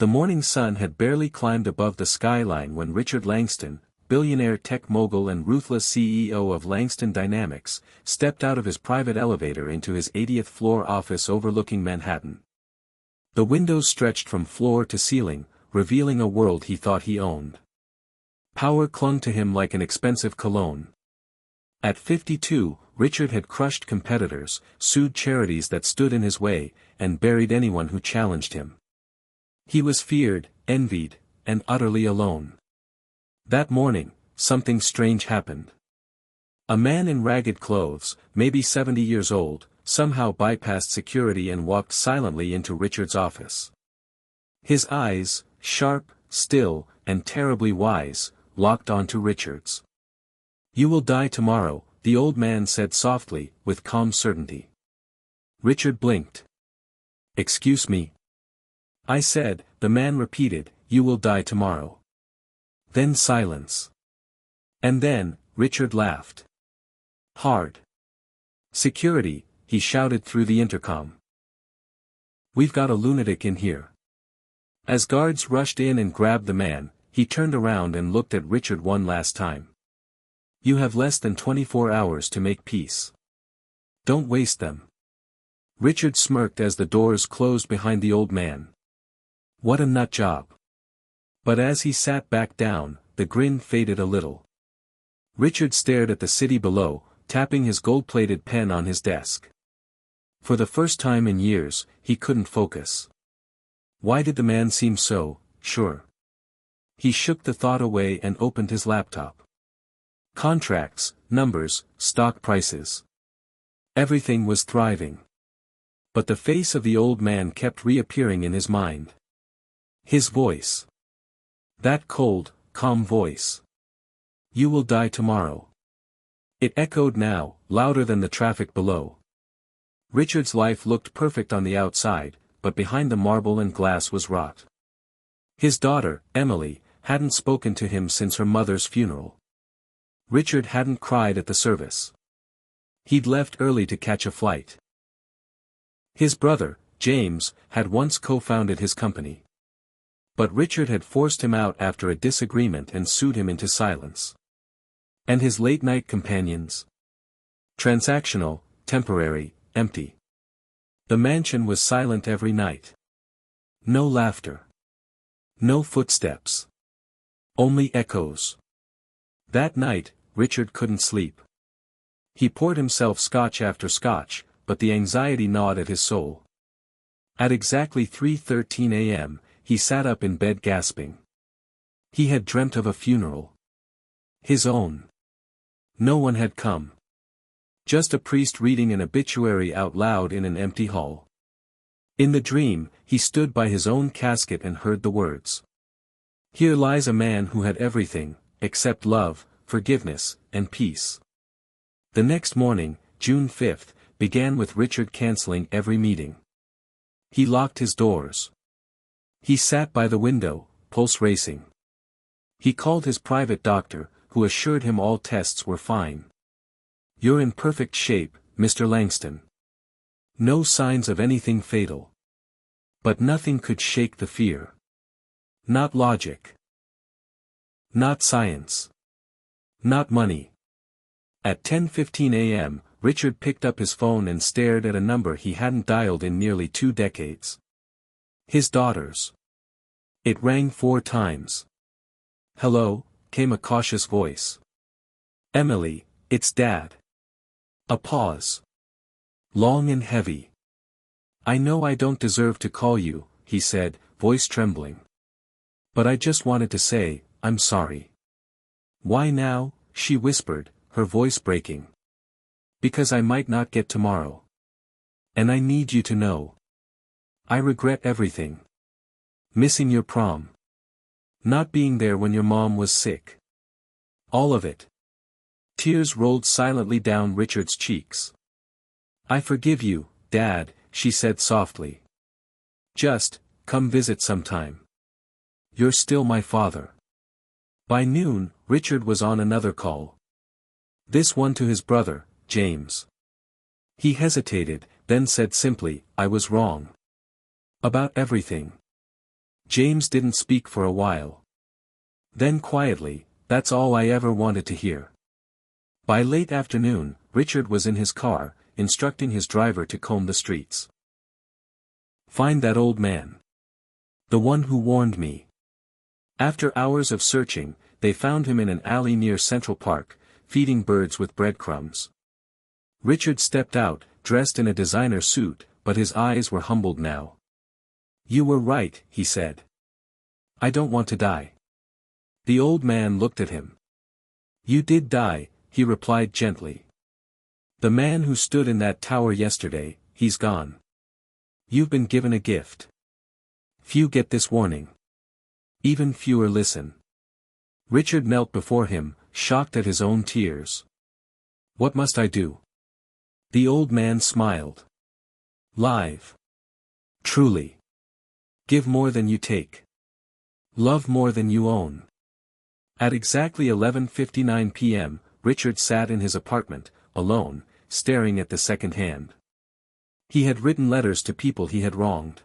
The morning sun had barely climbed above the skyline when Richard Langston, billionaire tech mogul and ruthless CEO of Langston Dynamics, stepped out of his private elevator into his 80th floor office overlooking Manhattan. The windows stretched from floor to ceiling, revealing a world he thought he owned. Power clung to him like an expensive cologne. At 52, Richard had crushed competitors, sued charities that stood in his way, and buried anyone who challenged him. He was feared, envied, and utterly alone. That morning, something strange happened. A man in ragged clothes, maybe 70 years old, somehow bypassed security and walked silently into Richard's office. His eyes, sharp, still, and terribly wise, locked onto Richard's. "You will die tomorrow," the old man said softly, with calm certainty. Richard blinked. "Excuse me?" "I said," the man repeated, "you will die tomorrow." Then silence. And then, Richard laughed. Hard. "Security," he shouted through the intercom. "We've got a lunatic in here." As guards rushed in and grabbed the man, he turned around and looked at Richard one last time. "You have less than 24 hours to make peace. Don't waste them." Richard smirked as the doors closed behind the old man. What a nut job. But as he sat back down, the grin faded a little. Richard stared at the city below, tapping his gold-plated pen on his desk. For the first time in years, he couldn't focus. Why did the man seem so sure? He shook the thought away and opened his laptop. Contracts, numbers, stock prices. Everything was thriving. But the face of the old man kept reappearing in his mind. His voice. That cold, calm voice. "You will die tomorrow." It echoed now, louder than the traffic below. Richard's life looked perfect on the outside, but behind the marble and glass was rot. His daughter, Emily, hadn't spoken to him since her mother's funeral. Richard hadn't cried at the service. He'd left early to catch a flight. His brother, James, had once co-founded his company. But Richard had forced him out after a disagreement and sued him into silence. And his late-night companions? Transactional, temporary, empty. The mansion was silent every night. No laughter. No footsteps. Only echoes. That night, Richard couldn't sleep. He poured himself scotch after scotch, but the anxiety gnawed at his soul. At exactly 3:13 a.m., he sat up in bed gasping. He had dreamt of a funeral. His own. No one had come. Just a priest reading an obituary out loud in an empty hall. In the dream, he stood by his own casket and heard the words. "Here lies a man who had everything, except love, forgiveness, and peace." The next morning, June 5th, began with Richard canceling every meeting. He locked his doors. He sat by the window, pulse racing. He called his private doctor, who assured him all tests were fine. "You're in perfect shape, Mr. Langston. No signs of anything fatal." But nothing could shake the fear. Not logic. Not science. Not money. At 10:15 a.m., Richard picked up his phone and stared at a number he hadn't dialed in nearly 2 decades. His daughter's. It rang 4 times. "Hello," came a cautious voice. "Emily, it's Dad." A pause. Long and heavy. "I know I don't deserve to call you," he said, voice trembling. "But I just wanted to say, I'm sorry." "Why now?" she whispered, her voice breaking. "Because I might not get tomorrow. And I need you to know. I regret everything. Missing your prom. Not being there when your mom was sick. All of it." Tears rolled silently down Richard's cheeks. "I forgive you, Dad," she said softly. "Just, come visit sometime. You're still my father." By noon, Richard was on another call. This one to his brother, James. He hesitated, then said simply, "I was wrong. About everything." James didn't speak for a while. Then quietly, "That's all I ever wanted to hear." By late afternoon, Richard was in his car, instructing his driver to comb the streets. "Find that old man. The one who warned me." After hours of searching, they found him in an alley near Central Park, feeding birds with breadcrumbs. Richard stepped out, dressed in a designer suit, but his eyes were humbled now. "You were right," he said. "I don't want to die." The old man looked at him. "You did die," he replied gently. "The man who stood in that tower yesterday, he's gone. You've been given a gift. Few get this warning. Even fewer listen." Richard knelt before him, shocked at his own tears. "What must I do?" The old man smiled. "Live. Truly. Give more than you take. Love more than you own." At exactly 11:59 p.m., Richard sat in his apartment, alone, staring at the second hand. He had written letters to people he had wronged.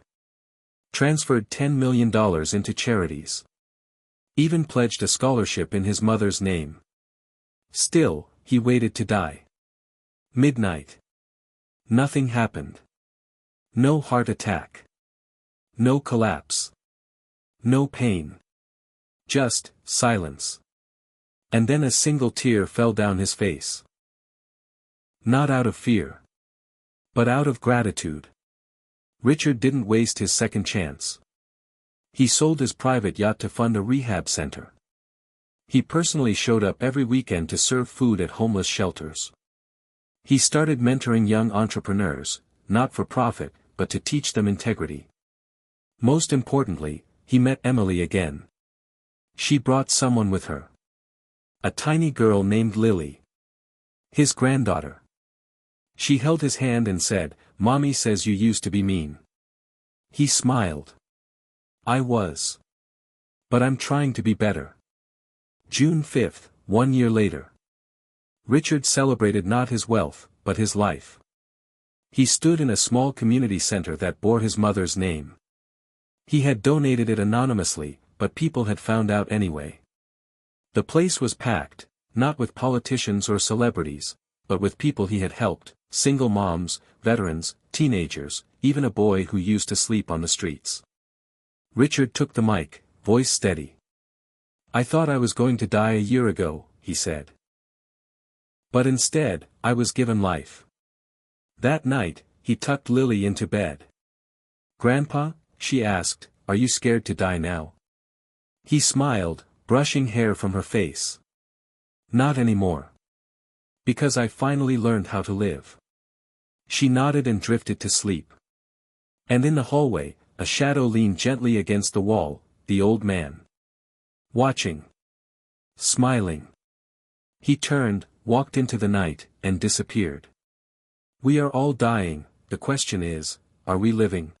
Transferred $10 million into charities. Even pledged a scholarship in his mother's name. Still, he waited to die. Midnight. Nothing happened. No heart attack. No collapse. No pain. Just silence. And then a single tear fell down his face. Not out of fear, but out of gratitude. Richard didn't waste his second chance. He sold his private yacht to fund a rehab center. He personally showed up every weekend to serve food at homeless shelters. He started mentoring young entrepreneurs, not for profit, but to teach them integrity. Most importantly, he met Emily again. She brought someone with her. A tiny girl named Lily. His granddaughter. She held his hand and said, "Mommy says you used to be mean." He smiled. "I was. But I'm trying to be better." June 5, 1 year later. Richard celebrated not his wealth, but his life. He stood in a small community center that bore his mother's name. He had donated it anonymously, but people had found out anyway. The place was packed, not with politicians or celebrities, but with people he had helped, single moms, veterans, teenagers, even a boy who used to sleep on the streets. Richard took the mic, voice steady. "I thought I was going to die a year ago," he said. "But instead, I was given life." That night, he tucked Lily into bed. "Grandpa," she asked, "are you scared to die now?" He smiled, brushing hair from her face. "Not anymore. Because I finally learned how to live." She nodded and drifted to sleep. And in the hallway, a shadow leaned gently against the wall, the old man. Watching. Smiling. He turned, walked into the night, and disappeared. We are all dying, the question is, are we living?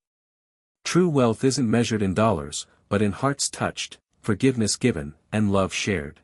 True wealth isn't measured in dollars, but in hearts touched, forgiveness given, and love shared.